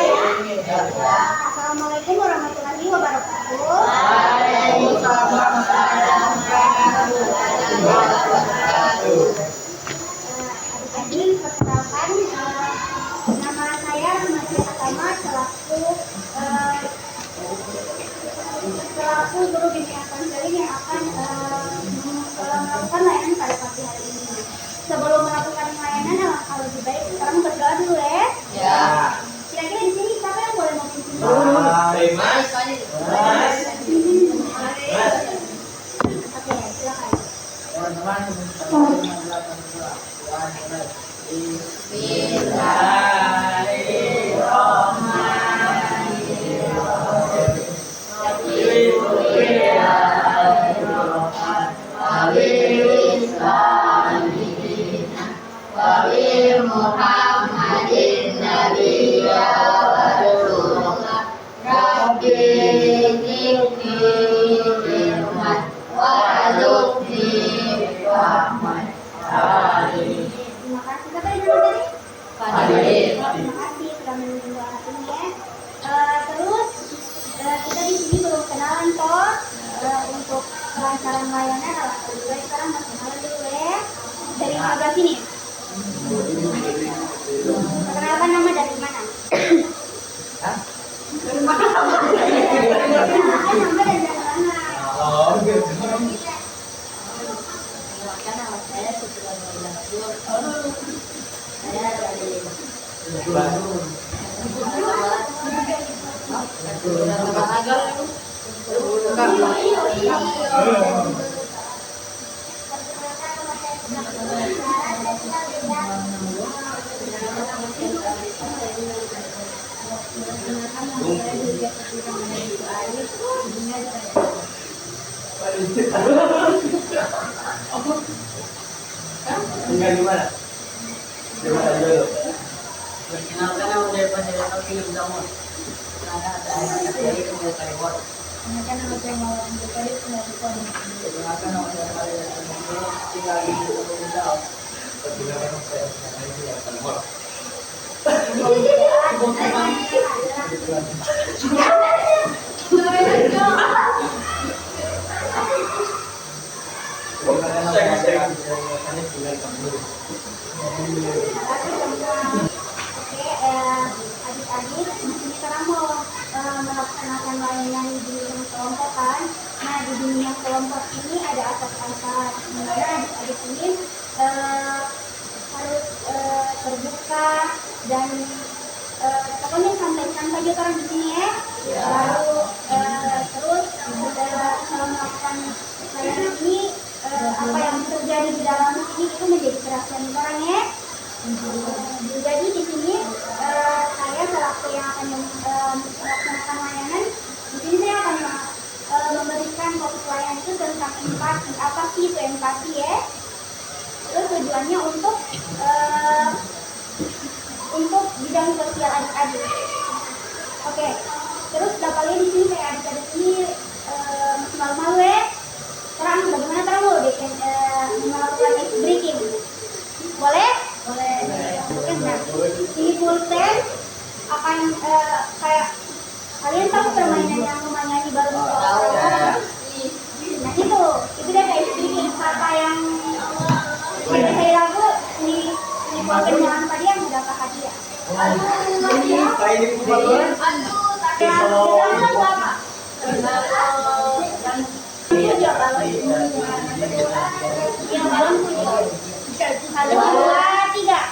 Assalamualaikum warahmatullahi wabarakatuh. Waalaikumsalam warahmatullahi wabarakatuh. Adik-adik, perkenalkan, nama saya Rahmatia Atama selaku guru bimbingan konseling yang akan melakukan layanan pada pagi hari ini. Sebelum melakukan layanan, alangkah lebih baik sekarang berdoa dulu ya. Ya. Kira-kira di sini siapa yang boleh mau pimpin? Mas. Oke, silakan. Muhammadin nabiyya wa rasulullah rabbi zidni ilman warzuqni rahman. Terima kasih. Siapa yang dulu tadi? Terima kasih sudah menunjuk hatinya. Terus kita di sini belum kenalan toh. Untuk kelancaran layanan alangkah lebih baik sekarang mas kenalan dulu ya. Dari sebelah sini. Perkenalkan nama dari mana? Perkenalkan nama dari mana? Nama saya Supriya Nurul. Saya dari Tinggal di mana? Di mana dulu? Perkenalkan nama saya Pak Film Damon. Saya dari Taiwan. Perkenalkan nama saya Mawar Bukari Penelpon. Perkenalkan nama saya Maria Taiwan. Tinggal di Indonesia. Perkenalkan nama saya Taiwan. Adik-adik, di sini sekarang mau melaksanakan layanan di dunia kelompok kan. Nah, di dunia kelompok ini ada asas-asas dimana adik-adik ini harus terbuka dan pokoknya santai-santai aja orang di sini ya. Lalu terus melakukan layanan ini apa yang terjadi di dalam ini itu menjadi kerahasiaan orang ya. Jadi di sini saya selaku yang akan melaksanakan layanan, di sini saya akan memberikan topik layanan itu tentang empati. Apa sih itu empati ya? Terus tujuannya untuk bidang sosial adik-adik. Oke. Terus dapatnya di sini kayak adik-adik ini masih malu-malu ya. Terang bagaimana terang melakukan ice breaking? Boleh? Boleh. Nah, ini pulpen akan kayak kalian tahu permainan yang menyanyi baru orang. Nah itu dia kayak sedikit kata yang saya lagu di pulpen yang tadi yang udah kakak dia. Yang balon punya. Satu, dua, tiga.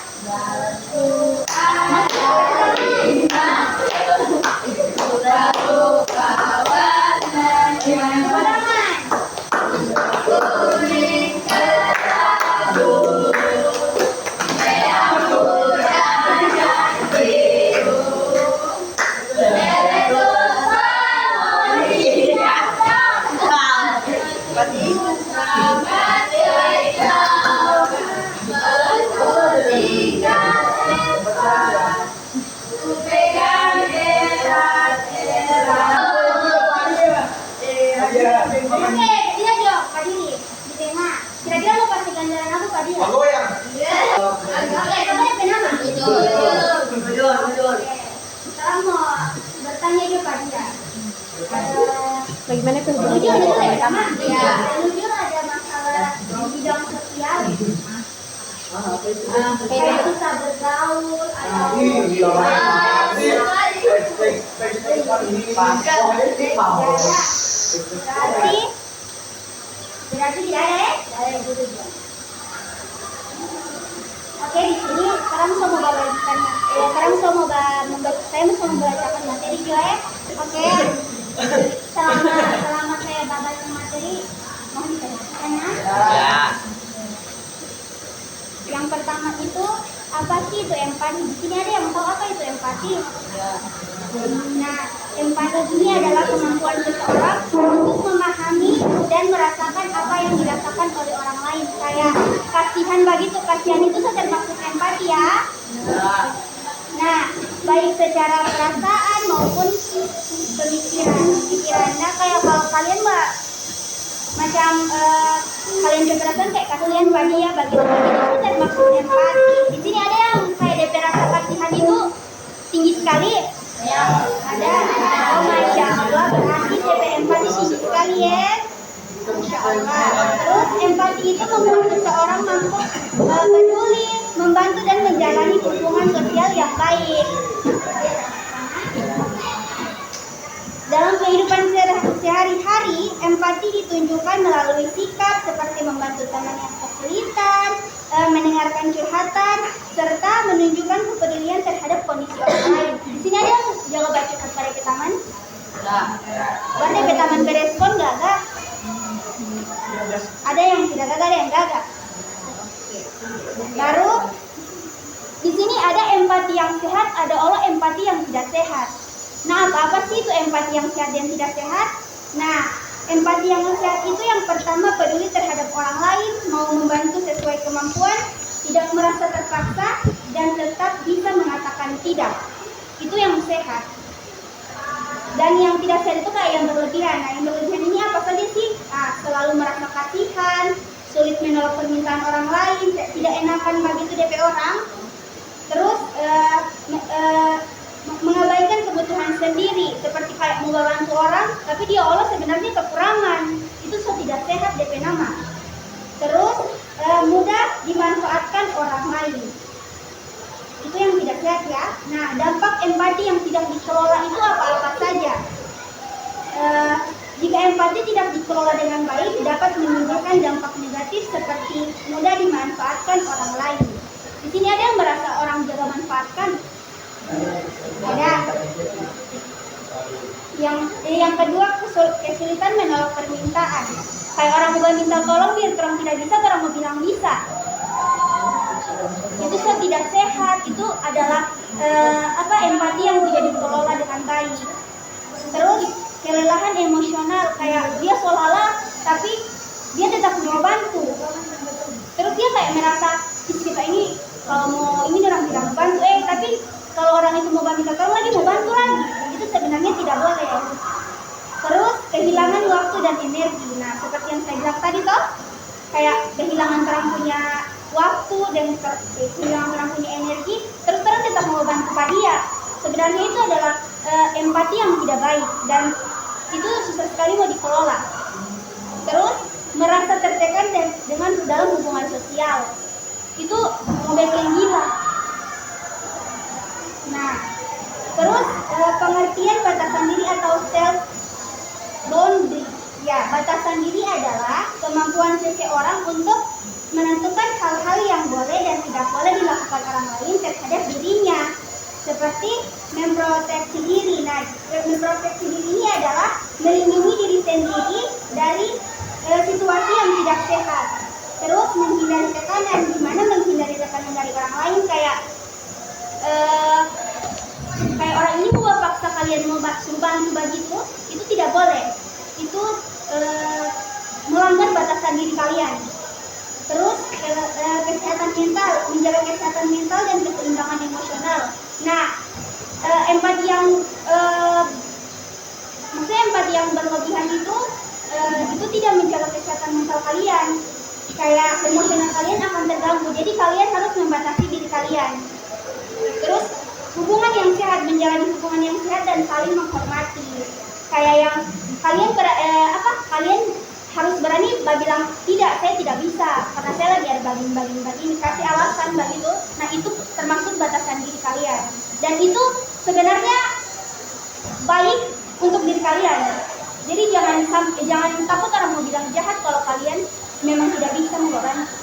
Sekarang mau tanya juga dia. Bagaimana tuh? Jujur itu yang pertama. Ya, jujur ada masalah di bidang sosial. Kayak susah bergaul atau berarti tidak ada ya? Tidak ada yang dulu. Oke, di sini sekarang saya mau bacakan. Sekarang saya mau membacakan materi juga ya. Oke. Selama saya bacakan materi, mohon diperhatikan ya. Ya. Yang pertama itu apa sih itu empati? Di sini ada yang tahu apa itu empati? Nah, empati ini adalah kemampuan seseorang untuk memahami dan merasakan apa yang dirasakan oleh orang lain. Kayak kasihan begitu, kasihan itu termasuk empati ya. Nah, baik secara perasaan maupun pikiran. Nah, kayak kalau kalian macam kalian kekerasan kayak kasihan bagi ya begitu itu termasuk empati. Di sini ada yang kayak DP rasa kasihan itu tinggi sekali. Ya, ada. Oh, masya Allah, berarti DP empati tinggi sekali ya. Masya Allah. Terus empati itu membuat seseorang mampu peduli, membantu dan menjalani hubungan sosial yang baik. Dalam kehidupan sehari-hari, empati ditunjukkan melalui sikap seperti membantu teman yang kesulitan, mendengarkan curhatan, serta menunjukkan kepedulian terhadap kondisi orang lain. Di sini ada yang jaga baca kepada petaman? Berarti petaman berespon gagah? Ada yang tidak gagah, ada yang gagah. Baru di sini ada empati yang sehat, ada olah empati yang tidak sehat. Nah, apa sih itu empati yang sehat dan tidak sehat? Nah, empati yang sehat itu yang pertama peduli terhadap orang lain, mau membantu sesuai kemampuan, tidak merasa terpaksa, dan tetap bisa mengatakan tidak. Itu yang sehat. Dan yang tidak sehat itu kayak yang berlebihan. Nah, yang berlebihan ini apa saja sih? Nah, selalu merasa kasihan, sulit menolak permintaan orang lain, tidak enakan begitu DP orang. Terus mengabaikan kebutuhan sendiri, seperti kayak mau bantu orang, tapi dia olah sebenarnya kekurangan. Itu tidak sehat DP nama. Terus mudah dimanfaatkan orang lain. Itu yang tidak sehat ya. Nah, dampak empati yang tidak dikelola itu apa-apa saja. Jika empati tidak dikelola dengan baik, dapat menimbulkan dampak negatif seperti mudah dimanfaatkan orang lain. Di sini ada yang merasa orang jaga manfaatkan? Ada. Yang kedua, kesulitan menolak permintaan. Kayak orang mau minta tolong, biar orang tidak bisa, orang mau bilang bisa. Itu tidak sehat. Itu adalah empati yang tidak dikelola dengan baik. Terus kelelahan emosional, kayak dia seolah-olah tapi dia tetap mau bantu. Terus dia kayak merasa kita ini kalau mau ini orang tidak mau bantu, tapi kalau orang itu mau bantu tolong lagi mau bantu lagi. Itu sebenarnya tidak boleh. Terus kehilangan waktu dan energi. Nah, seperti yang saya bilang tadi toh, kayak kehilangan orang punya waktu dan kehilangan orang punya energi, terus terang tetap mau bantu dia. Sebenarnya itu adalah empati yang tidak baik dan itu susah sekali mau dikelola. Terus merasa tertekan dengan dalam hubungan sosial, itu bikin gila. Nah, terus pengertian batasan diri atau self boundary. Ya, batasan diri adalah kemampuan seseorang untuk menentukan hal-hal yang boleh dan tidak boleh dilakukan orang lain terhadap dirinya, seperti memproteksi diri. Nah, memproteksi diri ini adalah melindungi diri sendiri dari situasi yang tidak sehat. Terus menghindari tekanan. Gimana menghindari tekanan dari orang lain? Kayak orang ini mau paksa kalian mau suruh bantu begitu, itu tidak boleh. Itu melanggar batasan diri kalian. Terus kesehatan mental, menjaga kesehatan mental dan keseimbangan emosional. Nah, empati yang berlebihan itu tidak menjaga kesehatan mental kalian. Kayak emosional kalian akan terganggu. Jadi kalian harus membatasi diri kalian. Terus hubungan yang sehat, menjalani hubungan yang sehat dan saling menghargai. kayak yang kalian harus berani bilang tidak, saya tidak bisa karena saya lagi ada begini, kasih alasan begitu. Nah itu termasuk batasan diri kalian, dan itu sebenarnya baik untuk diri kalian. Jadi jangan takut orang mau bilang jahat kalau kalian memang tidak bisa membantu.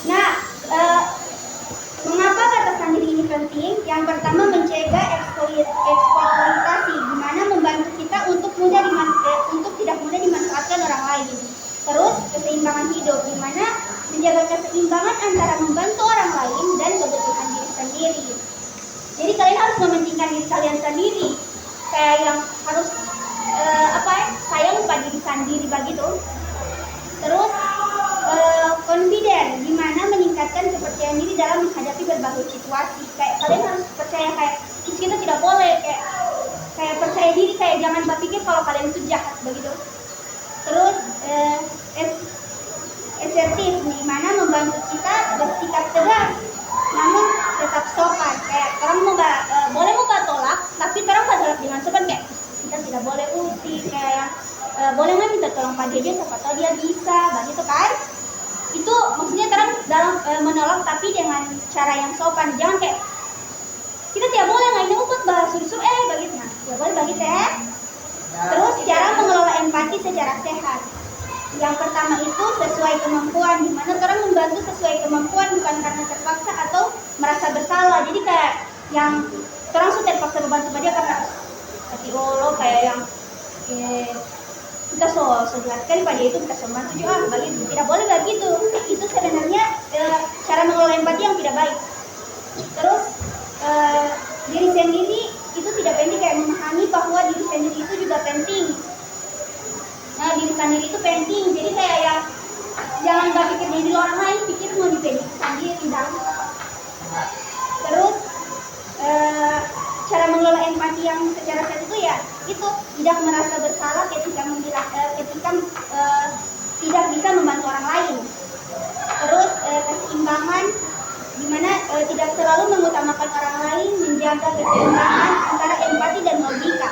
Nah, mengapa batasan diri ini penting? Yang pertama, mencegah eksploitasi, di mana membantu kita untuk tidak mudah dimanfaatkan orang lain. Terus keseimbangan hidup, di mana menjaga keseimbangan antara membantu orang lain dan kebutuhan diri sendiri. Jadi kalian harus mementingkan diri kalian sendiri, kayak yang harus sayang pada diri sendiri begitu. Terus confident, di mana meningkatkan kepercayaan diri dalam menghadapi berbagai situasi. Kayak kalian harus percaya, kayak kita tidak boleh kayak percaya diri, kayak jangan berpikir kalau kalian itu jahat begitu. Terus assertif, di mana membantu kita bersikap tegas namun tetap sopan. Kayak orang boleh mau tolak, tapi orang tolak dengan sopan, kayak kita tidak boleh kayak boleh nggak minta tolong Pak Jeje, siapa tahu dia bisa begitu kan. Itu maksudnya terang dalam menolak tapi dengan cara yang sopan. Jangan kayak kita tidak boleh nggak ini buat bahas susu begitu. Nah tidak boleh begitu ya. Terus cara mengelola empati secara sehat. Yang pertama itu sesuai kemampuan, di mana orang membantu sesuai kemampuan, bukan karena terpaksa atau merasa bersalah. Jadi kayak yang orang sudah terpaksa membantu dia karena hati Allah, kayak yang kita jelaskan pada itu kita membantu juga begitu. Tidak boleh begitu. Itu sebenarnya cara mengelola empati yang tidak baik. Terus diri sendiri itu tidak penting, kayak memahami bahwa diri sendiri itu juga penting. Nah diri sendiri itu penting, jadi kayak yang jangan berpikir diri orang lain, pikir mau diri sendiri dan. Terus cara mengelola empati yang secara sehat itu ya itu tidak merasa bersalah ketika tidak bisa membantu orang lain. Terus keseimbangan, di mana tidak selalu mengutamakan orang lain, menjaga keseimbangan antara empati dan logika.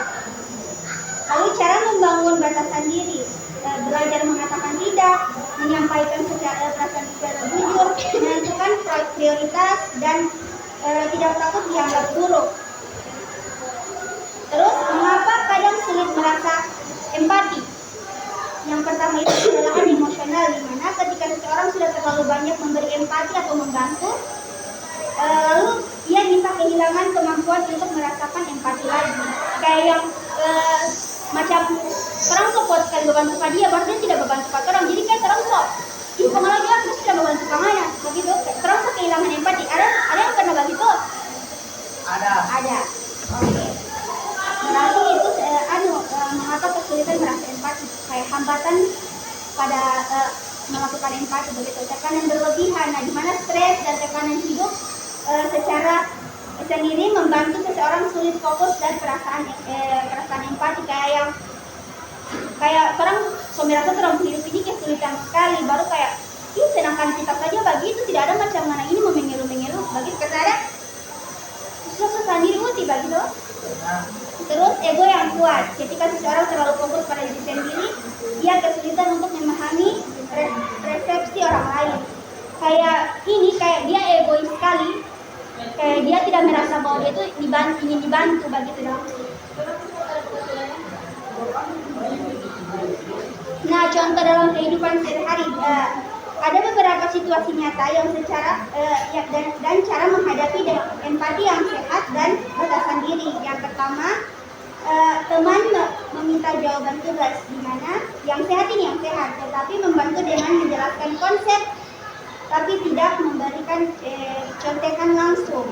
Lalu cara membangun batasan diri, belajar mengatakan tidak, menyampaikan perasaan secara jujur, menentukan prioritas, dan tidak takut dianggap buruk. Terus mengapa kadang sulit merasa empati? Yang pertama itu kelelahan emosional, di mana ketika seseorang sudah terlalu banyak memberi empati atau membantu, lalu ia bisa kehilangan kemampuan untuk merasakan empati lagi. Kayak yang macam orang kok kuat sekali membantu dia, baru dia tidak membantu orang. Jadi kayak orang kok kemana dia terus tidak membantu kemana begitu. Orang kok kehilangan empati. Ada yang pernah begitu? Ada. Oke. Berarti itu mengapa kesulitan merasa empati, kayak hambatan pada melakukan empati begitu. Tekanan berlebihan, nah dimana stres dan tekanan hidup secara sendiri membantu seseorang sulit fokus dan perasaan empati, kayak orang merasa dalam hidup ini kesulitan sekali, baru kayak sedangkan kita saja begitu, tidak ada macam mana ini mengeluh begitu, karena ada susah sendiri begitu. Terus ego yang kuat, ketika seseorang terlalu fokus pada diri sendiri, dia kesulitan untuk memahami persepsi orang lain. Kayak dia egois sekali, kayak dia tidak merasa bahwa dia itu ingin dibantu begitu dong. Nah contoh dalam kehidupan sehari-hari, ada beberapa situasi nyata yang dan cara menghadapi dengan empati yang sehat dan batasan diri. Yang pertama, teman meminta jawaban tugas, di mana yang sehat, tetapi membantu dengan menjelaskan konsep, tapi tidak memberikan contekan langsung.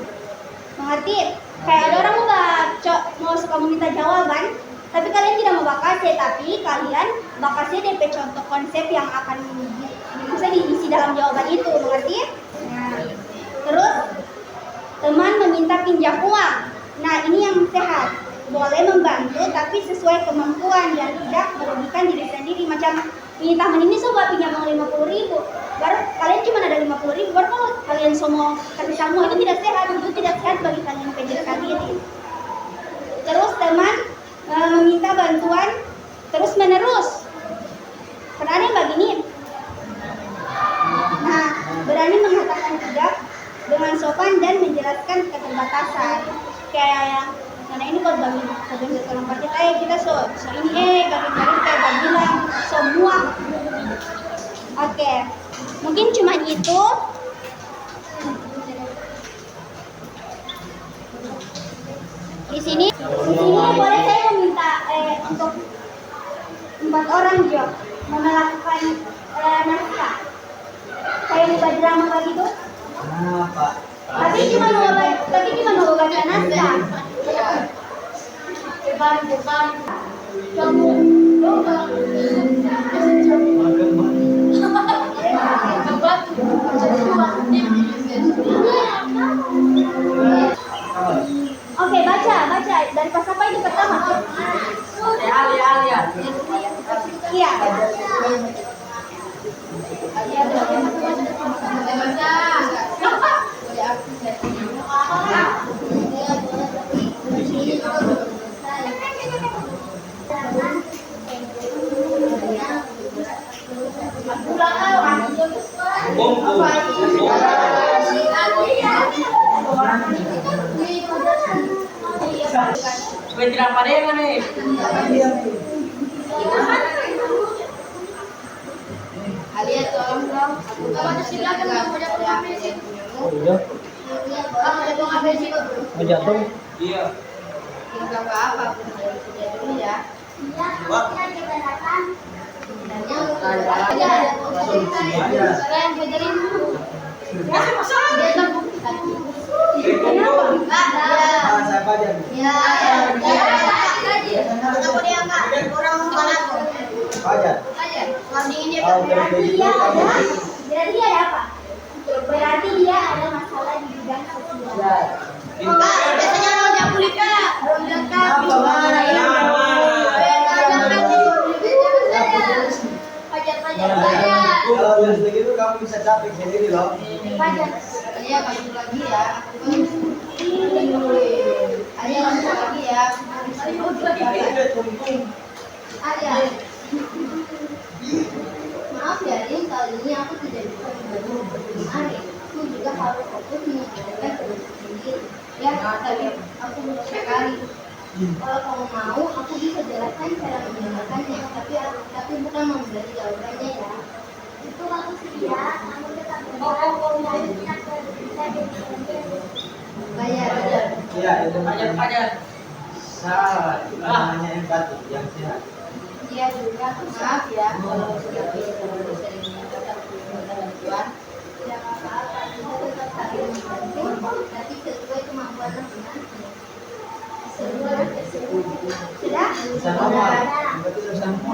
Mengerti? Kayak ada orang mau suka meminta jawaban, tapi kalian tidak mau kasih, tapi kalian kasih DP contoh konsep yang akan diisi dalam jawaban itu, mengerti? Nah, terus teman meminta pinjam uang. Nah, ini yang sehat. Boleh membantu tapi sesuai kemampuan dan tidak merugikan diri sendiri. Macam ini tahun ini coba pinjam 50.000, baru kalian cuma ada 50.000, baru kalau kalian semua kasih semua, itu tidak sehat bagi kalian pendidikan diri. Terus teman bantuan terus menerus. Berani Mbak Gini. Nah, berani mengatakan tidak dengan sopan dan menjelaskan keterbatasan. Kayak yang karena ini kok bagi satu partit kita so ini bagi kayak Bang bilang semua. Oke. Mungkin cuma itu. Di sini boleh saya meminta untuk 4 orang Jo melakukan naskah kayak buat drama begitu. Apa? Tapi cuma mau baca naskah. Oke, baca dari pas apa itu pertama? Alia. Iya. Wait, tidak pada yang mana? Alia tolong dong. Aku silakan kamu udah ngambil sih. Udah. Kamu udah ngambil sih. Mau jatuh? Iya. Enggak apa-apa, aku udah dulu ya. Kalian benerin dulu. Dia tembuk. Siapa aja? Ya. Kenapa dia enggak? Orang mana tuh? Aja. Aja. Warningin dia. Dia ada. Berarti dia ada apa? Berarti dia ada masalah di bidang sosial. Biasanya orang yang kulit Kak. Orang yang Kalau udah segitu kamu bisa capek sendiri loh. Pajak. Alia kasih lagi ya. Alia kasih lagi ya. Alia. Maaf ya, Din, kali ini aku tidak bisa membantu hari. Aku juga harus fokus mengerjakan tugas sendiri. Ya, tapi aku mudah sekali. Kalau kamu mau, aku bisa jelaskan cara menggunakannya, tapi bukan membeli jawabannya ya. Itu bagus sih ya. Kamu tetap mau Bayar. Iya, itu Pajak. salah. Namanya empati yang sehat. Dia juga maaf ya kalau sudah terlalu sering mengatakan bantuan. Tidak apa-apa, kita tetap saling membantu, tapi sesuai kemampuan masing-masing. sudah. Sama. Berarti udah sama.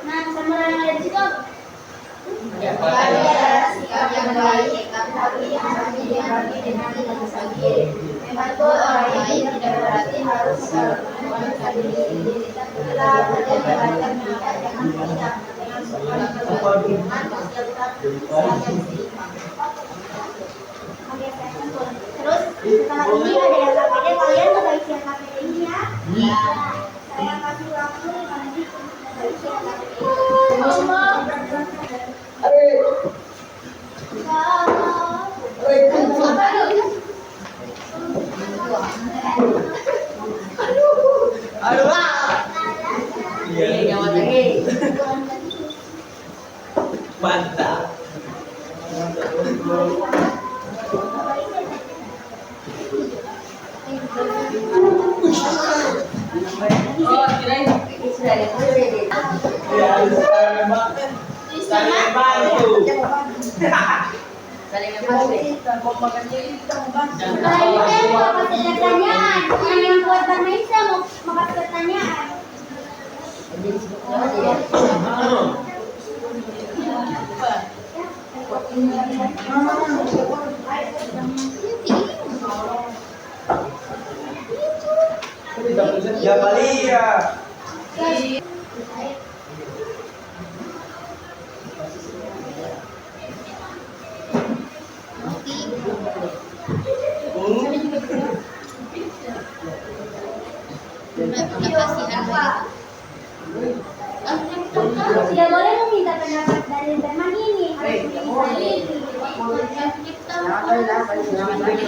Nah, sama yang ada di situ. Ya, Sikap yang baik, tapi harus dihadapi dengan sabar. Membantu orang lain tidak berarti harus mengorbankan diri sendiri. Kita belajar jangan tidak dengan sopan dengan Terus setelah ini ada yang KPD, kalian coba isi yang KPD ini ya. Saya kasih waktu nanti coba isi yang KPD. Iya, nyawa lagi. mantap. Oh, kirain. Ya, memang. Saya bantu. Saling ngepas deh. Setelah ini saya mau kasih pertanyaan. Yang buat Bang Maisa mau kasih pertanyaan. Ya kali ya. udah kasihan begitu. Tidak boleh meminta pendapat dari teman ini, harus meminta ini.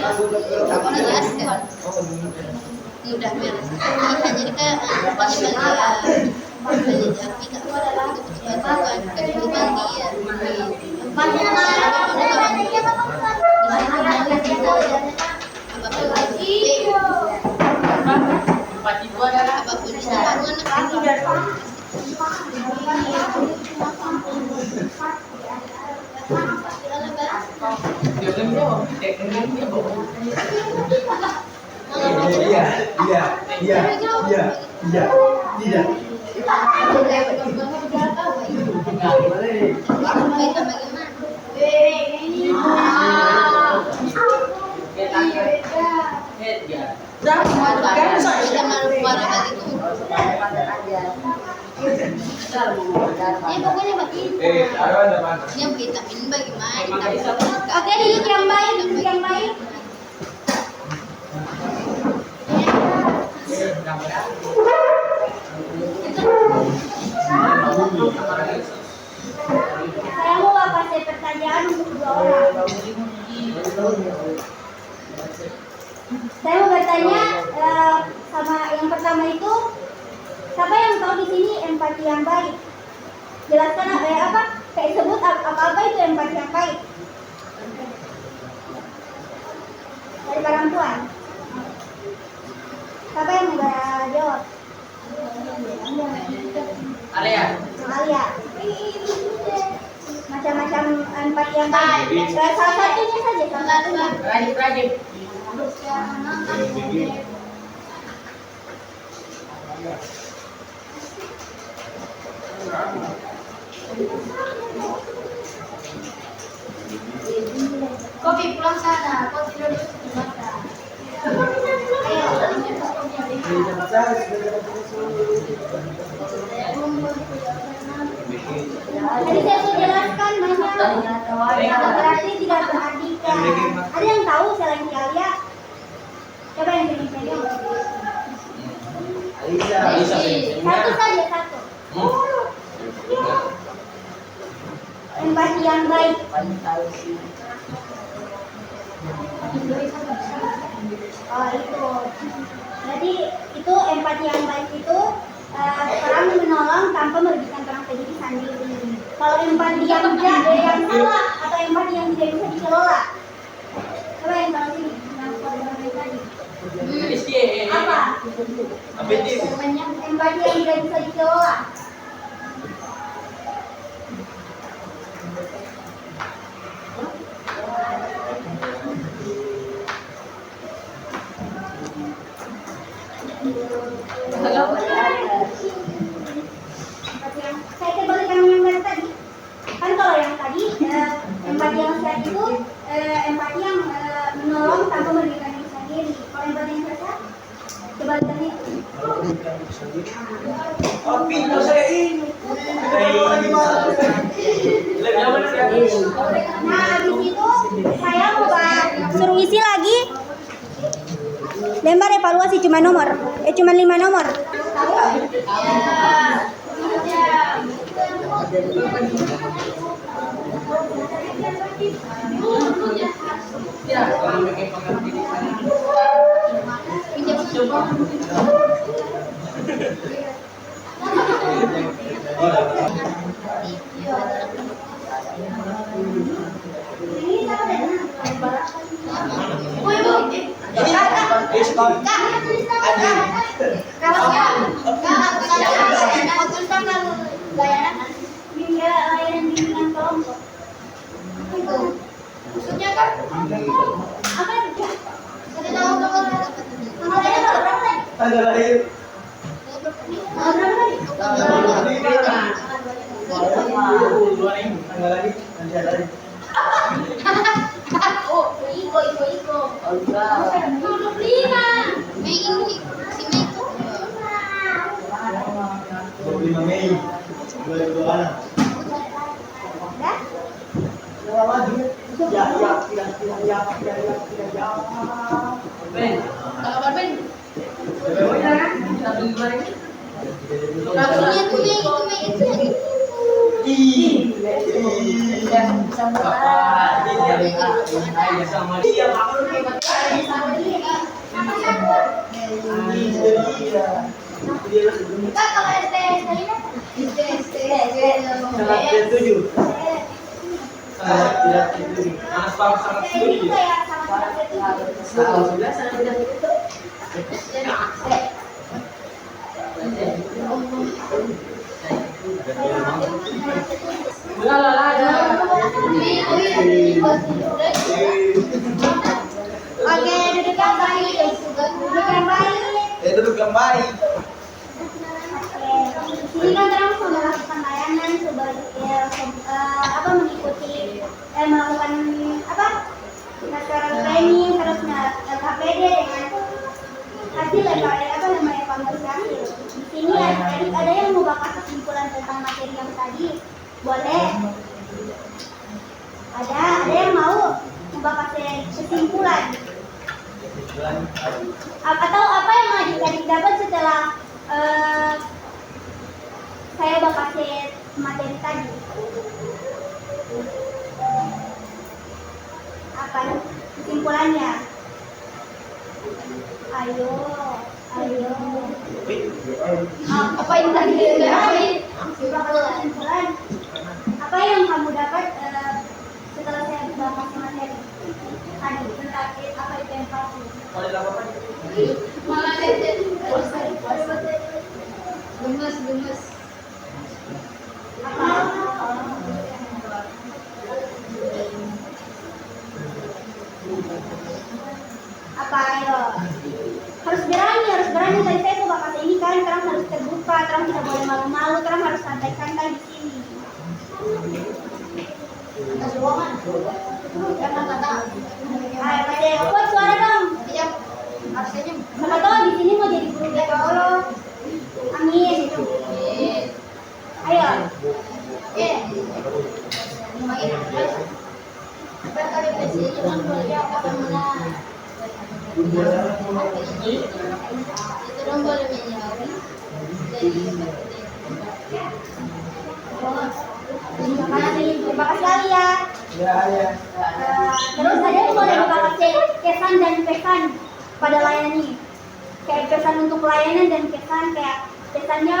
Aku udah jelas kan? Udah beres. Iya, jadi kayak paling balik Jambi kak. Itu balik ya. Apapun bisa Tidak. Ya pokoknya begitu. Yang vitamin bagaimana? Oke, duduk yang baik, duduk yang baik. Saya mau kasih pertanyaan untuk dua orang. Saya mau bertanya sama yang pertama itu, siapa yang tahu di sini empati yang baik? Jelaskan apa? Kayak sebut apa itu empati yang baik? Dari perempuan. Siapa yang mau jawab? Alia. Alia. Macam-macam empati yang baik. Salah satunya saja. Rajin. Kopi pulang sana, kau tidur di mata. Tadi saya sudah jelaskan banyak. Berarti tidak perhatikan. Ada yang tahu selain Alia? Coba yang jadi saya. Alisa. Satu saja, satu. Empati yang baik. Oh itu. Jadi itu empati yang baik itu orang menolong tanpa merugikan orang sendiri. Kalau empati yang salah atau empati yang tidak bisa dikelola. Coba yang tahu sini. Apa? Empati yang tidak bisa dikelola. Saya kembalikan yang tadi. Kan kalau yang tadi empati yang sehat itu empati yang menolong tanpa merugikan diri sendiri. Kalau empati yang sehat, kebalikan itu. Pintu saya ini. Nah, habis itu saya mau suruh isi lagi. Lembar evaluasi cuma 5 nomor. Layanan bimbingan kelompok. Itu maksudnya kan apa itu? Saya tahu Tanggal lahir. Tanggal lahir. Nanti ada lagi. Oh, iko. 25. Mei ini si Mei itu 25 Mei 2026. Dah? Ben. kalau Ben Rambutnya tuh yang itu yang sama dia Kak, kalau ST kalian ini kayak sama Oke, duduk yang baik. Duduk yang baik. duduk yang baik. Oke. Ini kan terang sudah melakukan layanan sebagai apa mengikuti melakukan apa nasional training terus LKPD dengan hasil apa namanya evaluasi akhir. Di sini ada yang mau bakal kesimpulan tentang materi yang tadi, boleh. Ada yang mau bakal kesimpulan atau apa yang adik-adik dapat setelah saya bakal materi tadi. Apa kesimpulannya? Ayo. apa yang tadi Kesimpulan. Apa yang kamu dapat setelah saya bahas materi tadi tentang apa itu empati? malah gemes Apa ayo harus berani tadi saya coba kata ini kan terang harus terbuka, terang tidak boleh malu-malu, terang harus santai-santai di sini. jangan kata Ayo Pak kuat suara dong. harusnya Siapa tahu di sini mau jadi guru BK Allah. Amin. Ayo. Terima kasih kali ya. Terus ada yang boleh kasih kesan dan pesan pada layanan ini. Kayak pesan untuk pelayanan dan pesan kayak pesannya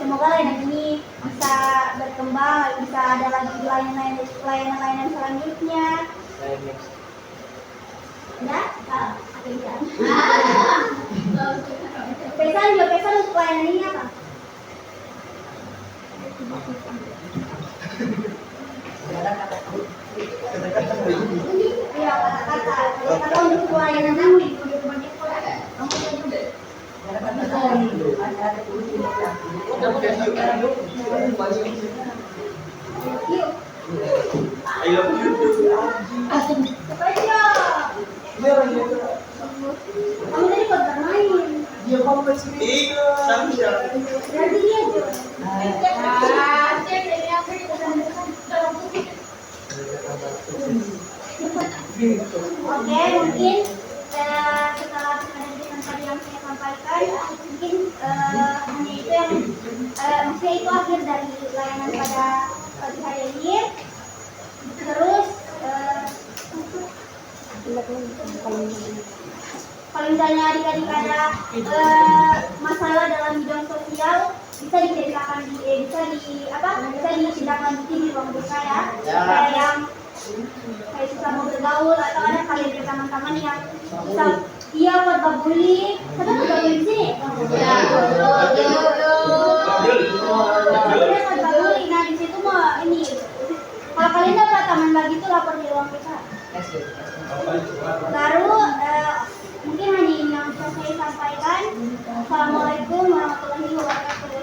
semoga layanan ini bisa berkembang, bisa ada lagi layanan selanjutnya. Ya? Pesan untuk layanan ini apa? Iya, kata-kata untuk pelayanan kami. Kamu tadi kok bermain? Berarti dia tuh. Oke, mungkin setelah penelitian tadi yang saya sampaikan, mungkin hanya itu yang maksudnya itu akhir dari layanan pada pagi hari ini. Terus kalau misalnya adik-adik ada masalah dalam bidang sosial, bisa diceritakan bisa ditindaklanjuti di ruang BK ya. Kayak yang kayak susah mau bergaul atau ada kalian teman-teman yang bisa buat babuli. Ada babuli di sini? Ya, buat babuli. Nah di situ mau ini. Kalau kalian dapat taman bagi itu lapor di ruang BK. Baru mungkin hanya ini yang bisa saya sampaikan. Assalamualaikum warahmatullahi wabarakatuh.